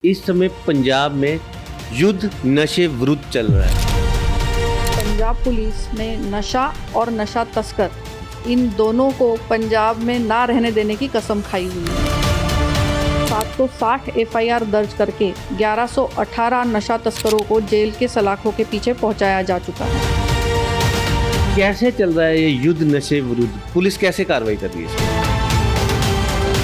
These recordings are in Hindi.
इस समय पंजाब में युद्ध नशे विरुद्ध चल रहा है। पंजाब पुलिस ने नशा और नशा तस्कर इन दोनों को पंजाब में ना रहने देने की कसम खाई हुई है। 760 एफआईआर दर्ज करके 1118 नशा तस्करों को जेल के सलाखों के पीछे पहुंचाया जा चुका है। कैसे चल रहा है ये युद्ध नशे विरुद्ध? पुलिस कैसे कार्रवाई कर रही है इसमें?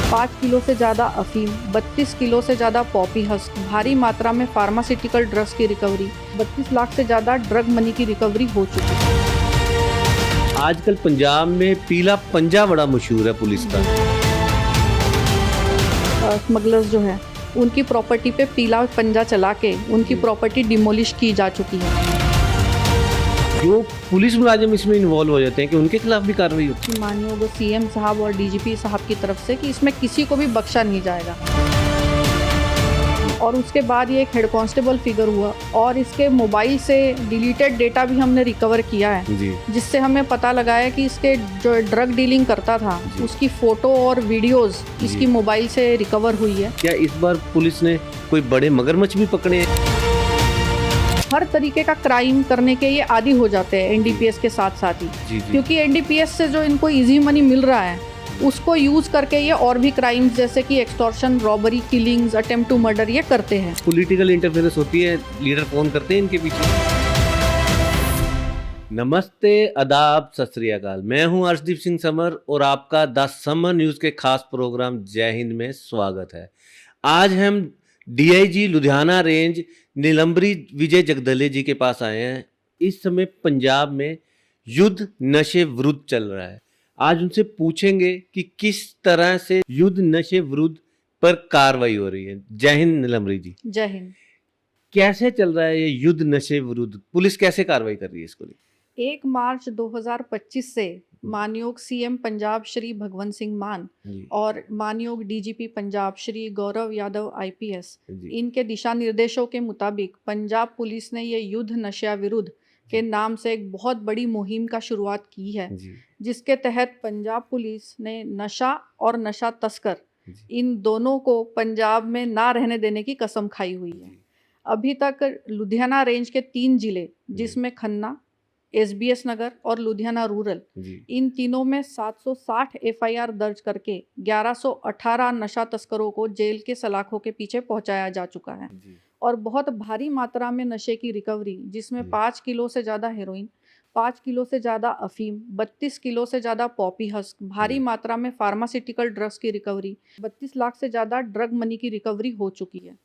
5 किलो से ज़्यादा अफीम, 32 किलो से ज़्यादा पॉपी हस्क, भारी मात्रा में फार्मास्यूटिकल ड्रग्स की रिकवरी, 32 लाख से ज़्यादा ड्रग मनी की रिकवरी हो चुकी है। आजकल पंजाब में पीला पंजा बड़ा मशहूर है पुलिस का। स्मगलर्स जो है उनकी प्रॉपर्टी पे पीला पंजा चला के उनकी प्रॉपर्टी डिमोलिश की जा चुकी है। जो पुलिस मुलाजिम इसमें इन्वॉल्व हो जाते हैं कि उनके खिलाफ भी कार्रवाई होती है। माननीय सीएम साहब और डीजीपी साहब की तरफ से कि इसमें किसी को भी बख्शा नहीं जाएगा। और उसके बाद ये एक हेड कांस्टेबल फिगर हुआ और इसके मोबाइल से डिलीटेड डेटा भी हमने रिकवर किया है जी। जिससे हमें पता लगा है कि इसके जो ड्रग डीलिंग करता था उसकी फोटो और वीडियोस इसकी मोबाइल से रिकवर हुई है। क्या इस बार पुलिस ने कोई बड़े मगरमच्छ भी पकड़े हैं? हर तरीके का क्राइम करने के ये आदी हो जाते हैं एनडीपीएस के साथ साथ ही जी। क्योंकि एनडीपीएस से जो इनको इजी मनी मिल रहा है उसको यूज करके ये और भी क्राइम्स जैसे कि extortion, robbery, killings, attempt to murder ये करते हैं। पॉलिटिकल इंटरफेरेंस होती है, लीडर फोन करते हैं इनके पीछे। नमस्ते, आदाब, सत श्री अकाल। मैं हूं अर्शदीप सिंह समर और आपका द समर न्यूज़ के खास प्रोग्राम जय हिंद में स्वागत है। आज हम डीआईजी लुधियाना रेंज नीलंबरी विजय जगदले जी के पास आए हैं। इस समय पंजाब में युद्ध नशे विरुद्ध चल रहा है। आज उनसे पूछेंगे कि किस तरह से युद्ध नशे विरुद्ध पर कार्रवाई हो रही है। जय हिंद नीलंबरी जी। जय हिंद। कैसे चल रहा है ये युद्ध नशे विरुद्ध? पुलिस कैसे कार्रवाई कर रही है इसको? 1 मार्च 2025 से माननीय सीएम पंजाब श्री भगवंत सिंह मान और माननीय डीजीपी पंजाब श्री गौरव यादव आईपीएस इनके दिशा निर्देशों के मुताबिक पंजाब पुलिस ने ये युद्ध नशा विरुद्ध के नाम से एक बहुत बड़ी मुहिम का शुरुआत की है जिसके तहत पंजाब पुलिस ने नशा और नशा तस्कर इन दोनों को पंजाब में ना रहने देने की कसम खाई हुई है। अभी तक लुधियाना रेंज के 3 जिले जिसमें खन्ना, एसबीएस नगर और लुधियाना रूरल इन तीनों में 760 एफआईआर दर्ज करके 1118 नशा तस्करों को जेल के सलाखों के पीछे पहुंचाया जा चुका है और बहुत भारी मात्रा में नशे की रिकवरी जिसमें 5 किलो से ज़्यादा हेरोइन, 5 किलो से ज़्यादा अफीम, 32 किलो से ज़्यादा पॉपी हस्क, भारी मात्रा में फार्मास्यूटिकल ड्रग्स की रिकवरी, 32 लाख से ज़्यादा ड्रग मनी की रिकवरी हो चुकी है।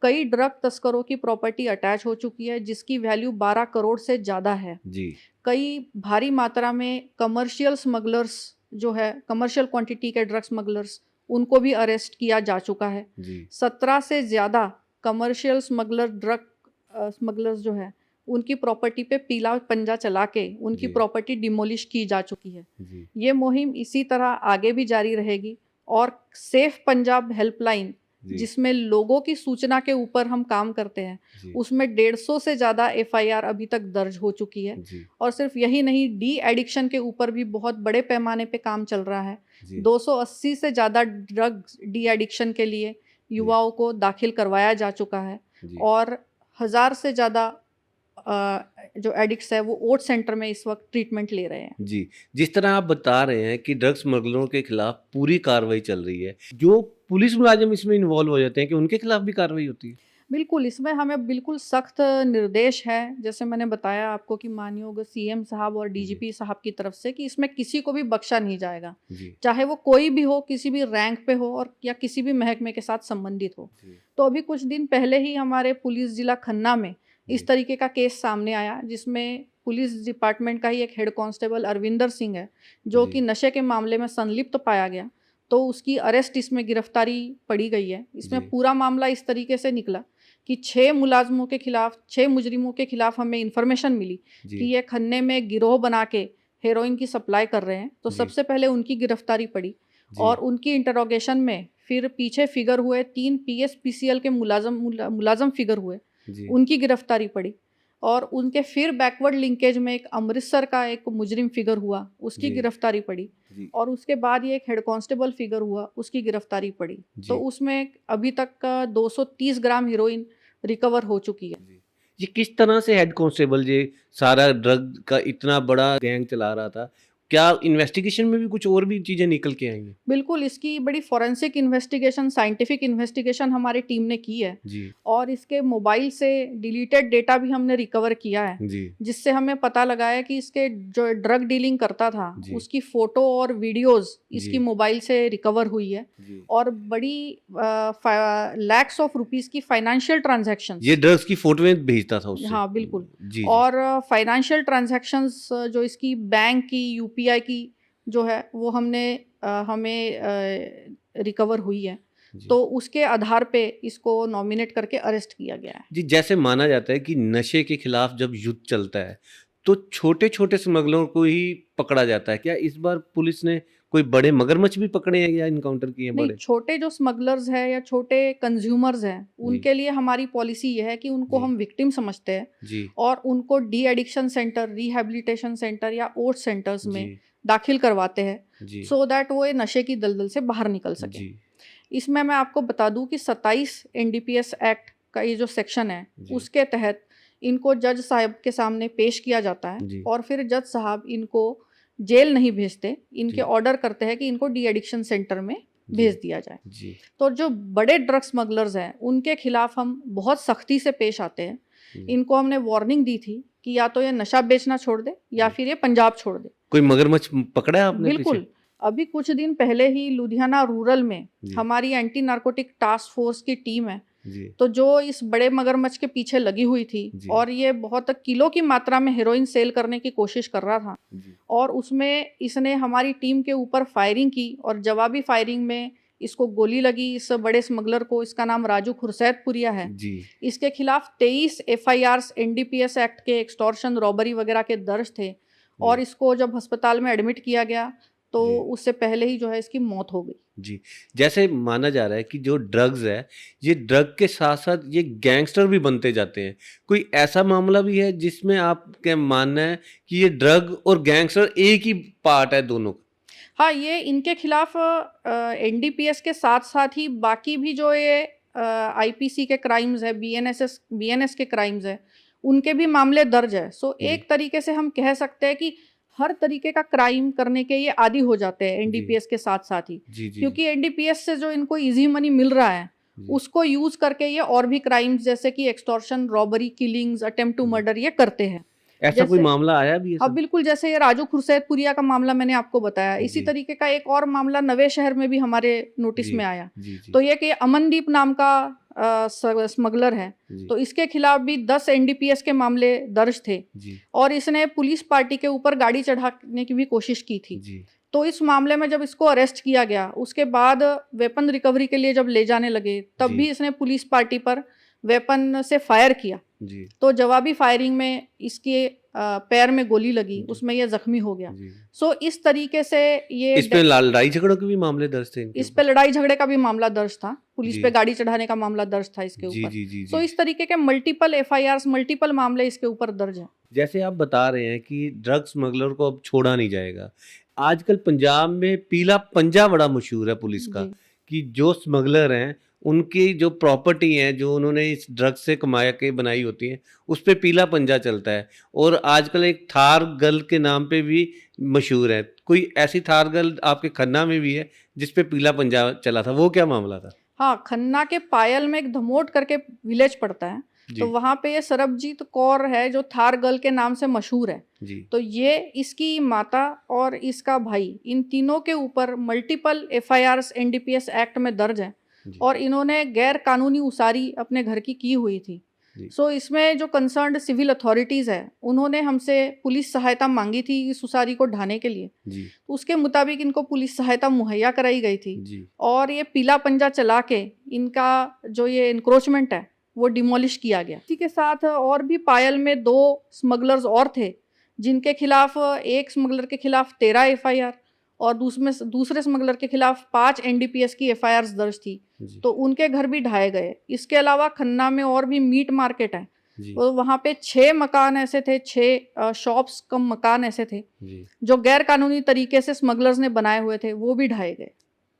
कई ड्रग तस्करों की प्रॉपर्टी अटैच हो चुकी है जिसकी वैल्यू 12 करोड़ से ज़्यादा है। कई भारी मात्रा में कमर्शियल स्मगलर्स जो है, कमर्शियल क्वांटिटी के ड्रग स्मगलर्स, उनको भी अरेस्ट किया जा चुका है। 17 से ज़्यादा कमर्शियल ड्रग स्मगलर्स जो है उनकी प्रॉपर्टी पे पीला पंजा चला के उनकी प्रॉपर्टी डिमोलिश की जा चुकी है। ये मुहिम इसी तरह आगे भी जारी रहेगी और सेफ पंजाब हेल्पलाइन जिसमें लोगों की सूचना के ऊपर हम काम करते हैं उसमें 150 से ज़्यादा एफआईआर अभी तक दर्ज हो चुकी है। और सिर्फ यही नहीं, डी एडिक्शन के ऊपर भी बहुत बड़े पैमाने पे काम चल रहा है। 280 से ज़्यादा ड्रग डी एडिक्शन के लिए युवाओं को दाखिल करवाया जा चुका है और 1000 से ज़्यादा जो एडिक्ट्स है वो ओट सेंटर में इस वक्त ट्रीटमेंट ले रहे हैं। जी, जिस तरह आप बता रहे हैं कि ड्रग्स स्मगलरों के खिलाफ पूरी कार्रवाई चल रही है, जो पुलिस मुलाजिम इसमें इन्वॉल्व हो जाते हैं कि उनके खिलाफ भी कार्रवाई होती है? बिल्कुल, इसमें हमें बिल्कुल सख्त निर्देश है, जैसे मैंने बताया आपको कि माननीय सीएम साहब और डीजीपी साहब की तरफ से कि इसमें किसी को भी बख्शा नहीं जाएगा, चाहे वो कोई भी हो, किसी भी रैंक पे हो और या किसी भी महकमे के साथ संबंधित हो। तो अभी कुछ दिन पहले ही हमारे पुलिस जिला खन्ना में इस तरीके का केस सामने आया जिसमें पुलिस डिपार्टमेंट का ही एक हेड कांस्टेबल अरविंदर सिंह है जो कि नशे के मामले में संलिप्त पाया गया, तो उसकी अरेस्ट, इसमें गिरफ्तारी पड़ी गई है। इसमें पूरा मामला इस तरीके से निकला कि 6 मुलाजमों के खिलाफ, 6 मुजरिमों के खिलाफ हमें इन्फॉर्मेशन मिली कि ये खन्ने में गिरोह बना के हेरोइन की सप्लाई कर रहे हैं। तो सबसे पहले उनकी गिरफ्तारी पड़ी और उनकी इंटरोगेशन में फिर पीछे फिगर हुए 3 पीएसपीसीएल के मुलाजम फिगर हुए, उनकी गिरफ्तारी पड़ी और उनके फिर बैकवर्ड लिंकेज में एक अमृतसर का एक मुजरिम फिगर हुआ, उसकी जी। गिरफ्तारी पड़ी। जी। और उसके बाद ये एक हेड कांस्टेबल फिगर हुआ, उसकी गिरफ्तारी पड़ी। तो जी। उसमें अभी तक का 230 ग्राम हीरोइन रिकवर हो चुकी है। जी। ये किस तरह से हेड कांस्टेबल ये सारा ड्रग का इतना बड़ा गैंग चला रहा था? क्या इन्वेस्टिगेशन में भी कुछ और भी चीज़ें निकल के आई हैं? बिल्कुल, इसकी बड़ी फॉरेंसिक इन्वेस्टिगेशन, साइंटिफिक इन्वेस्टिगेशन हमारी टीम ने की है जी। और इसके मोबाइल से डिलीटेड डेटा भी हमने रिकवर किया है, जी। जिससे हमें पता लगा है कि इसके जो ड्रग डीलिंग करता था, जी। उसकी फ़ोटो और वीडियोज़ इसकी जी। मोबाइल से रिकवर हुई है जी। और बड़ी लैक्स ऑफ रुपीज़ की फाइनेंशियल ट्रांज़ैक्शंस। ये ड्रग्स की फ़ोटोएँ भेजता था उससे? हाँ, बिल्कुल। जी, जी। और फाइनेंशियल ट्रांज़ैक्शंस जो इसकी बैंक की, यूपीआई की जो है, वो हमें रिकवर हुई है। जी। तो उसके आधार पे इसको नॉमिनेट करके अरेस्ट किया गया है। जी, जैसे माना जाता है कि नशे के खिलाफ जब युद्ध चलता है, तो छोटे-छोटे स्मगलरों को ही पकड़ा जाता है। क्या इस बार पुलिस ने कोई बड़े मगरमच्छ भी पकड़े हैं या इनकाउंटर किए हैं नहीं, बड़े? छोटे जो स्मगलर्स हैं या छोटे कंज्यूमर्स हैं, जी। उनके लिए हमारी पॉलिसी ये है कि उनको जी। हम विक्टिम समझते हैं जी। और उनको de addiction centre, rehabilitation centre या ओट्स सेंटर्स में जी। दाखिल करवाते हैं, जी। सो दैट वो ये नशे की दलदल से बाहर निकल सकें। जी। इसमें मैं आपको बता दूं कि 27 एनडीपीएस एक्ट का ये जो सेक्शन है, जी। उसके तहत इनको जज साहब के सामने पेश किया जाता है जी। और फिर जज साहब इनको जेल नहीं भेजते, इनके जी। ऑर्डर करते हैं कि इनको डी एडिक्शन सेंटर में जी। भेज दिया जाए। जी। तो जो बड़े ड्रग स्मगलर्स हैं, उनके खिलाफ हम बहुत सख्ती से पेश आते हैं। जी। इनको हमने वार्निंग दी थी कि या तो ये नशा बेचना छोड़ दे या जी। फिर ये पंजाब छोड़ दे। कोई मगरमच्छ पकड़ा है आपने पीछे? बिल्कुल, अभी कुछ दिन पहले ही लुधियाना रूरल में जी। हमारी एंटी नार्कोटिक टास्क फोर्स की टीम है, जी। तो जो इस बड़े मगरमच्छ के पीछे लगी हुई थी जी। और ये बहुत किलो की मात्रा में हेरोइन सेल करने की कोशिश कर रहा था जी। और उसमें इसने हमारी टीम के ऊपर फायरिंग की और जवाबी फायरिंग में इसको गोली लगी। इस बड़े स्मगलर को, इसका नाम राजू खुरसैदपुरिया है, जी। इसके खिलाफ 23 एफआईआर्स एनडीपीएस एक्ट के एक्सटॉर्शन, रॉबरी वगैरह के दर्ज थे और इसको जब अस्पताल में एडमिट किया गया तो जी। उससे पहले ही जो है इसकी मौत हो गई। जी। जैसे माना जा रहा है कि जो ड्रग्स है, ये ड्रग के साथ-साथ ये गैंगस्टर भी बनते जाते हैं। कोई ऐसा मामला भी है जिसमें आपका मानना है कि ये ड्रग और गैंगस्टर एक ही पार्ट है दोनों का? हाँ, ये इनके खिलाफ एनडीपीएस के साथ-साथ ही बाकी भी जो ये आईपीसी के क्राइम्स है, बीएनएस के क्राइम्स है, उनके भी मामले दर्ज है। सो जी। एक तरीके से हम कह सकते हैं कि हर तरीके का क्राइम करने के ये आदी हो जाते हैं जी। एनडीपीएस के साथ-साथ ही। जी, जी, क्योंकि एनडीपीएस से जो इनको ईज़ी मनी मिल रहा है, जी। उसको यूज़ करके ये और भी क्राइम्स जैसे कि extortion, robbery, killings, attempt to जी। मर्डर ये करते हैं। ऐसा कोई जैसे मामला आया भी हाँ, ऐसा? बिल्कुल, जैसे ये राजू खुरसैदपुरिया का मामला मैंने आपको बताया, इसी जी। तरीके का एक और मामला नवे शहर में भी हमारे नोटिस जी। में आया। जी, जी। तो ये कि अमनदीप नाम का स्मगलर है, जी। तो इसके खिलाफ भी 10 एनडीपीएस के मामले दर्ज थे जी। और इसने पुलिस पार्टी के ऊपर गाड़ी चढ़ाने की भी कोशिश की थी। जी। तो इस मामले में जब इसको अरेस्ट किया गया, उसके बाद वेपन रिकवरी के लिए जब ले जाने लगे, तब जी। भी इसने पुलिस पार्टी पर वेपन से फायर किया। जी। तो जवाबी फायरिंग में इसके पैर में गोली लगी, जी। उसमें ये ज़ख्मी हो गया। जी। सो इस तरीके से ये इस पे लड़ाई झगड़ों के भी मामले दर्ज थे इनके इस पे ऊपर? लड़ाई झगड़े का भी मामला दर्ज था, पुलिस जी। पे गाड़ी चढ़ाने का मामला दर्ज था इसके जी, ऊपर। जी, जी, सो जी। इस तरीके के मल्टीपल एफआईआर्स, मल्टीपल मामले इसके ऊपर दर्ज हैं। जैसे आप बता रहे हैं कि ड्रग स्मगलर को अब छोड़ा नहीं जाएगा। आजकल पंजाब में पीला पंजा बड़ा मशहूर है पुलिस का, जी। कि जो स्मगलर हैं, उनकी जो प्रॉपर्टी है, जो उन्होंने इस ड्रग से कमा के बनाई होती है, उस पे पीला पंजा चलता है और आजकल एक थार गर्ल के नाम पे भी मशहूर है। कोई ऐसी थार गर्ल आपके खन्ना में भी है, जिस पे पीला पंजा चला था, वो क्या मामला था? हाँ, खन्ना के पायल में एक धमोट करके विलेज पड़ता है, जी। तो वहाँ पे ये सरबजीत कौर है जो थार गर्ल के नाम से मशहूर है। जी। तो ये, इसकी माता और इसका भाई, इन तीनों के ऊपर मल्टीपल एफआईआर्स एनडीपीएस एक्ट में दर्ज हैं जी। और इन्होंने गैर कानूनी उसारी अपने घर की हुई थी। जी। सो इसमें जो कंसर्न्ड सिविल अथॉरिटीज़ है, उन्होंने हमसे पुलिस सहायता मांगी थी इस उसारी को ढाने के लिए। जी। तो उसके मुताबिक इनको पुलिस सहायता मुहैया कराई गई थी जी। और ये पीला पंजा चला के इनका जो ये इंक्रोचमेंट है, वो डिमोलिश किया गया। इसी के साथ और भी पायल में 2 स्मगलर्स और थे, जिनके खिलाफ, एक स्मगलर के खिलाफ 13 एफआईआर और दूसरे स्मगलर के खिलाफ 5 एनडीपीएस की एफआईआर्स दर्ज थी। जी। तो उनके घर भी ढाए गए। इसके अलावा खन्ना में और भी मीट मार्केट है, जी वो वहाँ पे 6 मकान ऐसे थे, 6 शॉप्स कम मकान ऐसे थे जी। जो गैर कानूनी तरीके से स्मगलर्स ने बनाए हुए थे, वो भी ढाए गए।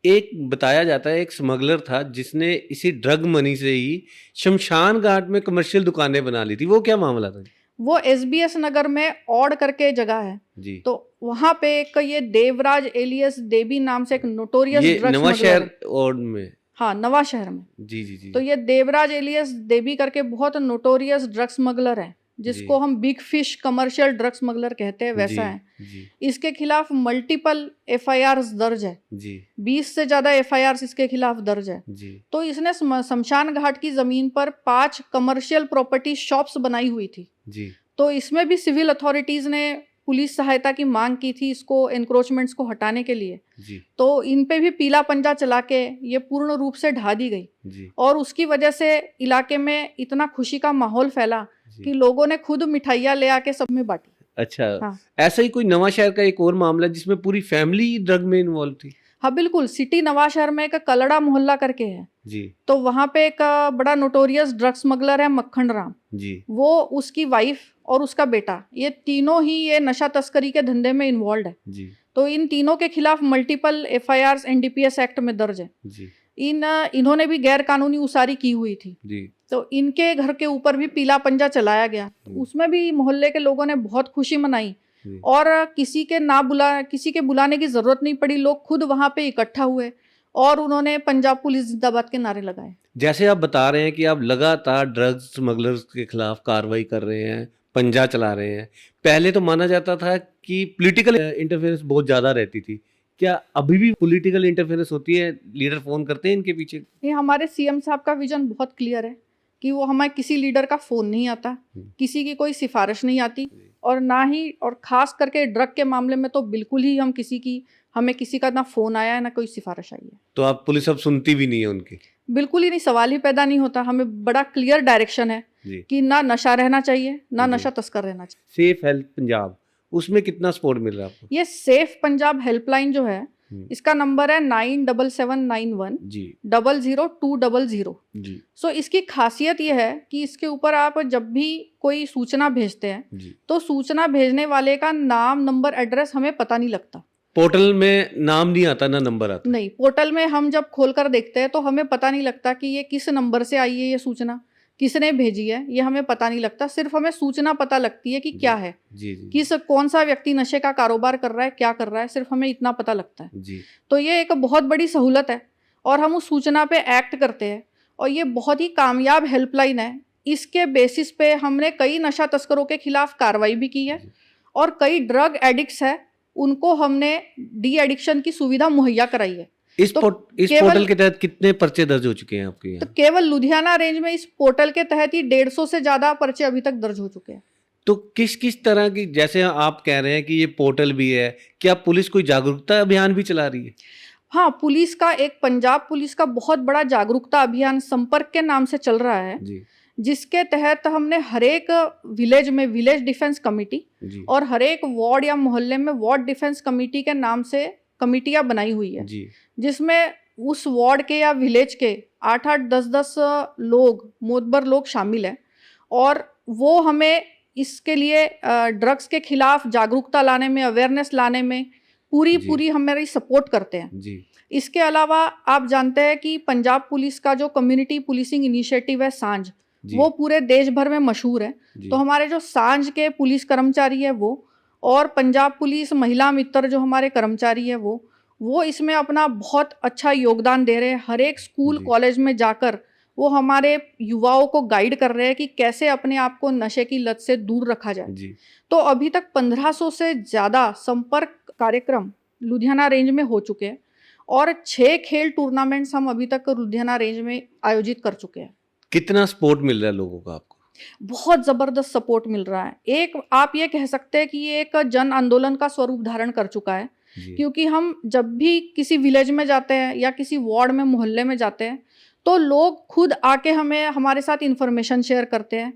एक बताया जाता है एक स्मगलर था जिसने इसी ड्रग मनी से ही शमशान घाट में कमर्शियल दुकानें बना ली थी, वो क्या मामला था? वो एसबीएस नगर में औड करके जगह है, जी, तो वहाँ पे एक ये देवराज एलियस देबी नाम से एक नोटोरियस ये ड्रग नवा स्मगलर शहर है। और में। हाँ, नवा शहर में। जी जी जी तो ये देवराज एलियस देबी करके बहुत नोटोरियस ड्रग स्मगलर है, जी जिसको हम big fish commercial drug smuggler कहते हैं, जी वैसा है। जी इसके खिलाफ मल्टीपल एफआईआर्स दर्ज है, जी 20 से ज्यादा एफआईआर्स इसके खिलाफ दर्ज है। जी तो इसने शमशान घाट की जमीन पर 5 कमर्शियल प्रॉपर्टी शॉप्स बनाई हुई थी। जी तो इसमें भी सिविल अथॉरिटीज ने पुलिस सहायता की मांग की थी इसको एनक्रोचमेंट्स को हटाने के लिए। जी तो इन पे भी पीला पंजा चला के ये पूर्ण रूप से ढा दी गई, जी और उसकी वजह से इलाके में इतना खुशी का माहौल फैला जी। कि लोगों ने खुद मिठाइयाँ ले आके सब में बांटी। अच्छा, हाँ ऐसा ही कोई नवा शहर का एक और मामला है जिसमें पूरी फैमिली ड्रग में इन्वॉल्व थी? हाँ बिल्कुल, सिटी नवा शहर में एक कलड़ा मोहल्ला करके है। जी तो वहाँ पे एक बड़ा नोटोरियस ड्रग स्मगलर है मक्खन राम। जी वो, उसकी वाइफ और उसका बेटा, ये तीनों ही ये नशा तस्करी के धंधे में इन्वॉल्व है। जी तो इन तीनों के खिलाफ मल्टीपल एफआईआर्स एनडीपीएस एक्ट में दर्ज है। जी इन्होंने भी गैर कानूनी उसारी की हुई थी, जी तो इनके घर के ऊपर भी पीला पंजा चलाया गया। तो उसमें भी मोहल्ले के लोगों ने बहुत खुशी मनाई, जी। और किसी के बुलाने की जरूरत नहीं पड़ी, लोग खुद वहां पे इकट्ठा हुए और उन्होंने पंजाब पुलिस जिंदाबाद के नारे लगाए। जैसे आप बता रहे हैं कि आप लगातार ड्रग्स स्मगलर्स के खिलाफ कार्रवाई कर रहे हैं, पंजा चला रहे हैं। पहले तो माना जाता था कि पॉलिटिकल इंटरफेरेंस बहुत ज़्यादा रहती थी। क्या अभी भी पॉलिटिकल इंटरफेरेंस होती है? लीडर फ़ोन करते हैं इनके पीछे? ये हमारे सीएम साहब का विजन बहुत क्लियर है कि वो हमें किसी लीडर का फोन नहीं आता, किसी की कोई सिफारिश नहीं आती, और ना ही, और खास करके ड्रग के मामले में तो बिल्कुल ही हमें किसी का ना फोन आया है ना कोई सिफारिश आई है। तो आप पुलिस अब सुनती भी नहीं है उनकी? बिल्कुल ही नहीं, सवाल ही पैदा नहीं होता। हमें बड़ा क्लियर डायरेक्शन है जी। कि ना नशा रहना चाहिए, ना जी। नशा तस्कर रहना चाहिए। सेफ हेल्थ पंजाब, उसमें कितना सपोर्ट मिल रहा है आपको? ये सेफ पंजाब हेल्पलाइन जो है, इसका नंबर है 97791 जी 00200। जी सो इसकी खासियत ये है कि इसके ऊपर आप जब भी कोई सूचना भेजते हैं, जी। तो सूचना भेजने वाले का नाम, नंबर, एड्रेस हमें पता नहीं लगता। पोर्टल में नाम नहीं आता, ना नंबर आता? नहीं, पोर्टल में हम जब खोलकर देखते हैं तो हमें पता नहीं लगता कि ये किस नंबर से आई है, ये सूचना किसने भेजी है, ये हमें पता नहीं लगता। सिर्फ हमें सूचना पता लगती है कि क्या है, जी जी कौन सा व्यक्ति नशे का कारोबार कर रहा है, क्या कर रहा है, सिर्फ हमें इतना पता लगता है। जी तो ये एक बहुत बड़ी सहूलत है, और हम उस सूचना पे एक्ट करते हैं, और ये बहुत ही कामयाब हेल्पलाइन है। इसके बेसिस पे हमने कई नशा तस्करों के खिलाफ कार्रवाई भी की है, और कई ड्रग एडिक्ट्स है उनको हमने डी एडिक्शन की सुविधा मुहैया कराई है। इस तो पोर्टल के तहत कितने पर्चे दर्ज हो चुके हैं आपके यहाँ? तो केवल लुधियाना रेंज में इस पोर्टल के तहत ही 150 से ज्यादा पर्चे अभी तक दर्ज हो चुके हैं। तो किस किस तरह की, जैसे आप कह रहे हैं कि ये पोर्टल भी है, क्या पुलिस कोई जागरूकता अभियान भी चला रही है? हाँ, पुलिस का एक, पंजाब पुलिस का बहुत बड़ा जागरूकता अभियान संपर्क के नाम से चल रहा है जी जिसके तहत हमने हर एक विलेज में विलेज डिफेंस कमेटी जी और हर एक वार्ड या मोहल्ले में वार्ड डिफेंस कमेटी के नाम से कमेटियां बनाई हुई है, जी जिसमें उस वार्ड के या विलेज के 8-8, 10-10 लोग, मोतबर लोग शामिल हैं, और वो हमें इसके लिए ड्रग्स के खिलाफ जागरूकता लाने में, अवेयरनेस लाने में पूरी हमारी सपोर्ट करते हैं। जी इसके अलावा आप जानते हैं कि पंजाब पुलिस का जो कम्युनिटी पुलिसिंग इनिशिएटिव है सांझ, वो पूरे देश भर में मशहूर है। तो हमारे जो सांझ के पुलिस कर्मचारी है वो, और पंजाब पुलिस महिला मित्र जो हमारे कर्मचारी है वो इसमें अपना बहुत अच्छा योगदान दे रहे हैं। हर एक स्कूल कॉलेज में जाकर वो हमारे युवाओं को गाइड कर रहे हैं कि कैसे अपने आप को नशे की लत से दूर रखा जाए। तो अभी तक 1500 से ज़्यादा संपर्क कार्यक्रम लुधियाना रेंज में हो चुके हैं, और 6 खेल टूर्नामेंट्स हम अभी तक लुधियाना रेंज में आयोजित कर चुके हैं। कितना सपोर्ट मिल रहा है लोगों का आपको? बहुत ज़बरदस्त सपोर्ट मिल रहा है। एक, आप ये कह सकते हैं कि ये एक जन आंदोलन का स्वरूप धारण कर चुका है, क्योंकि हम जब भी किसी विलेज में जाते हैं या किसी वार्ड में, मोहल्ले में जाते हैं, तो लोग खुद आके हमारे साथ इंफॉर्मेशन शेयर करते हैं।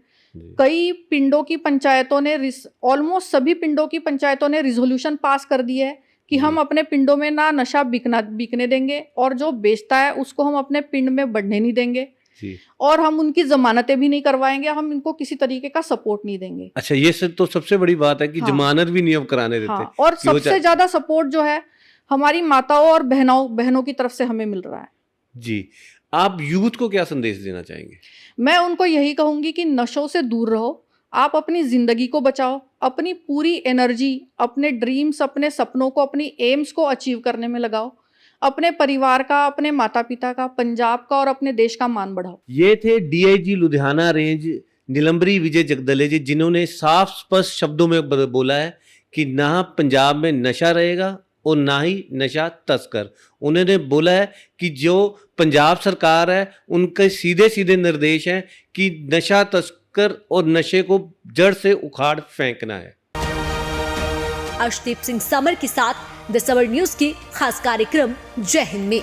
कई पिंडों की पंचायतों ने, ऑलमोस्ट सभी पिंडों की पंचायतों ने रिजोल्यूशन पास कर दिए है कि हम अपने पिंडों में ना नशा बिकने देंगे, और जो बेचता है उसको हम अपने पिंड में बढ़ने नहीं देंगे। जी। और हम उनकी जमानतें भी नहीं करवाएंगे, हम इनको किसी तरीके का सपोर्ट नहीं देंगे। अच्छा, ये तो सबसे बड़ी बात है कि हाँ। जमानत भी नहीं अब कराने देते। हाँ, और कि वो सबसे ज्यादा सपोर्ट जो है हमारी माताओं और बहनों की तरफ से हमें मिल रहा है। जी, आप यूथ को क्या संदेश देना चाहेंगे? मैं उनको यही कहूंगी कि नशों से दूर रहो, आप अपनी जिंदगी को बचाओ, अपनी पूरी एनर्जी अपने ड्रीम्स, अपने सपनों को, अपनी एम्स को अचीव करने में लगाओ, अपने परिवार का, अपने माता पिता का, पंजाब का और अपने देश का मान बढ़ाओ। ये थे डीआईजी लुधियाना रेंज नीलम्बरी विजय जगदले जी, जिन्होंने साफ स्पष्ट शब्दों में बोला है कि ना पंजाब में नशा रहेगा और ना ही नशा तस्कर। उन्होंने बोला है कि जो पंजाब सरकार है उनके सीधे सीधे निर्देश हैं कि नशा तस्कर और नशे को जड़ से उखाड़ फेंकना है। अर्शदीप सिंह समर के साथ द समर न्यूज की खास कार्यक्रम जय हिंद में।